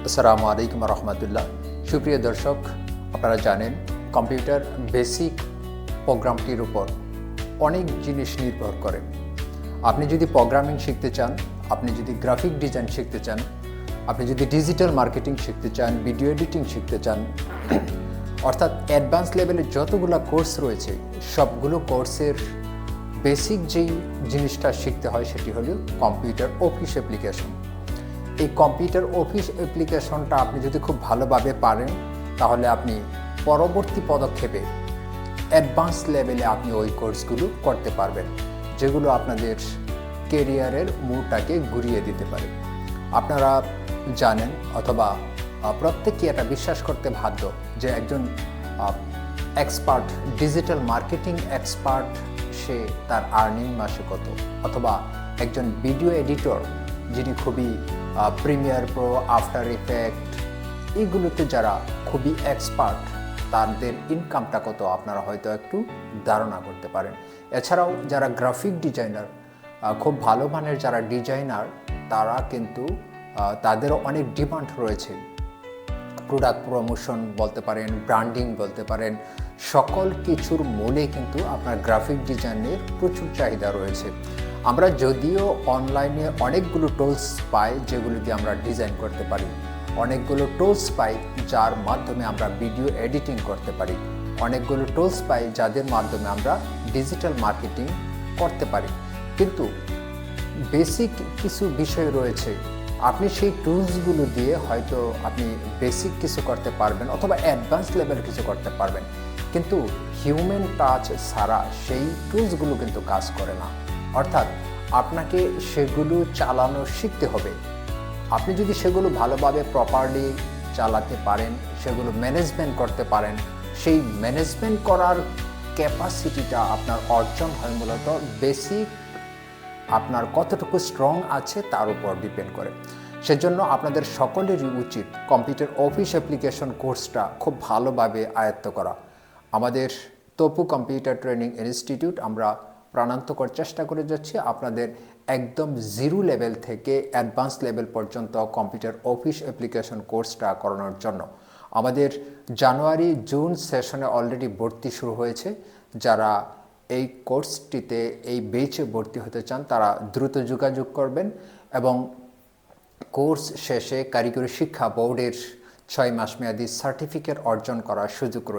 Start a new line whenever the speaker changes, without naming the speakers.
আসসালামু আলাইকুম রহমতুল্লাহ। সুপ্রিয় দর্শক, আপনারা জানেন কম্পিউটার বেসিক প্রোগ্রামটির উপর অনেক জিনিস নির্ভর করে। আপনি যদি প্রোগ্রামিং শিখতে চান, আপনি যদি গ্রাফিক ডিজাইন শিখতে চান, আপনি যদি ডিজিটাল মার্কেটিং শিখতে চান, ভিডিও এডিটিং শিখতে চান, অর্থাৎ অ্যাডভান্স লেভেলের যতগুলো কোর্স রয়েছে সবগুলো কোর্সের বেসিক যেই জিনিসটা শিখতে হয় সেটি হলো কম্পিউটার অফিস অ্যাপ্লিকেশন। এই কম্পিউটার অফিস অ্যাপ্লিকেশনটা আপনি যদি খুব ভালোভাবে পারেন তাহলে আপনি পরবর্তী পদক্ষেপে অ্যাডভান্স লেভেলে আপনি ওই কোর্সগুলো করতে পারবেন, যেগুলো আপনাদের কেরিয়ারের মোড়টাকে ঘুরিয়ে দিতে পারে। আপনারা জানেন অথবা প্রত্যেকেই এটা বিশ্বাস করতে বাধ্য যে একজন এক্সপার্ট ডিজিটাল মার্কেটিং এক্সপার্ট সে তার আর্নিং মাসে কত, অথবা একজন ভিডিও এডিটর যিনি খুবই প্রিমিয়ার প্রো, আফটার ইফেক্ট এইগুলোতে যারা খুবই এক্সপার্ট তাদের ইনকামটা কত আপনারা হয়তো একটু ধারণা করতে পারেন। এছাড়াও যারা গ্রাফিক ডিজাইনার, খুব ভালো মানের যারা ডিজাইনার, তারা কিন্তু তাদেরও অনেক ডিমান্ড রয়েছে। প্রোডাক্ট প্রমোশন বলতে পারেন, ব্র্যান্ডিং বলতে পারেন, সকল কিছুর মূলে কিন্তু আপনার গ্রাফিক ডিজাইনের প্রচুর চাহিদা রয়েছে। আমরা যদিও অনলাইনে অনেকগুলো টুলস পাই যেগুলো দিয়ে আমরা ডিজাইন করতে পারি, অনেকগুলো টুলস পাই যার মাধ্যমে আমরা ভিডিও এডিটিং করতে পারি, অনেকগুলো টুলস পাই যাদের মাধ্যমে আমরা ডিজিটাল মার্কেটিং করতে পারি, কিন্তু বেসিক কিছু বিষয় রয়েছে আপনি সেই টুলসগুলো দিয়ে হয়তো আপনি বেসিক কিছু করতে পারবেন অথবা অ্যাডভান্স লেভেল কিছু করতে পারবেন, কিন্তু হিউম্যান টাচ ছাড়া সেই টুলসগুলো কিন্তু কাজ করে না। অর্থাৎ আপনাকে সেগুলো চালানো শিখতে হবে। আপনি যদি সেগুলো ভালোভাবে প্রপারলি চালাতে পারেন, সেগুলো ম্যানেজমেন্ট করতে পারেন, সেই ম্যানেজমেন্ট করার ক্যাপাসিটিটা আপনার অর্জন হয় মূলত বেসিক আপনার কতটুকু স্ট্রং আছে তার উপর ডিপেন্ড করে। সেজন্য আপনাদের সকলেরই উচিত কম্পিউটার অফিস অ্যাপ্লিকেশন কোর্সটা খুব ভালোভাবে আয়ত্ত করা। আমাদের তপু কম্পিউটার ট্রেনিং ইনস্টিটিউট আমরা প্রাণান্তকর চেষ্টা করে যাচ্ছি আপনাদের একদম জিরো লেভেল থেকে অ্যাডভান্স লেভেল পর্যন্ত কম্পিউটার অফিস অ্যাপ্লিকেশন কোর্সটা করানোর জন্য। আমাদের জানুয়ারি জুন সেশনে অলরেডি ভর্তি শুরু হয়েছে। যারা এই কোর্সটিতে এই বেচে ভর্তি হতে চান তারা দ্রুত যোগাযোগ করবেন এবং কোর্স শেষে কারিগরি শিক্ষা বোর্ডের 6 মাস মেয়াদী সার্টিফিকেট অর্জন করার সুযোগ রয়েছে।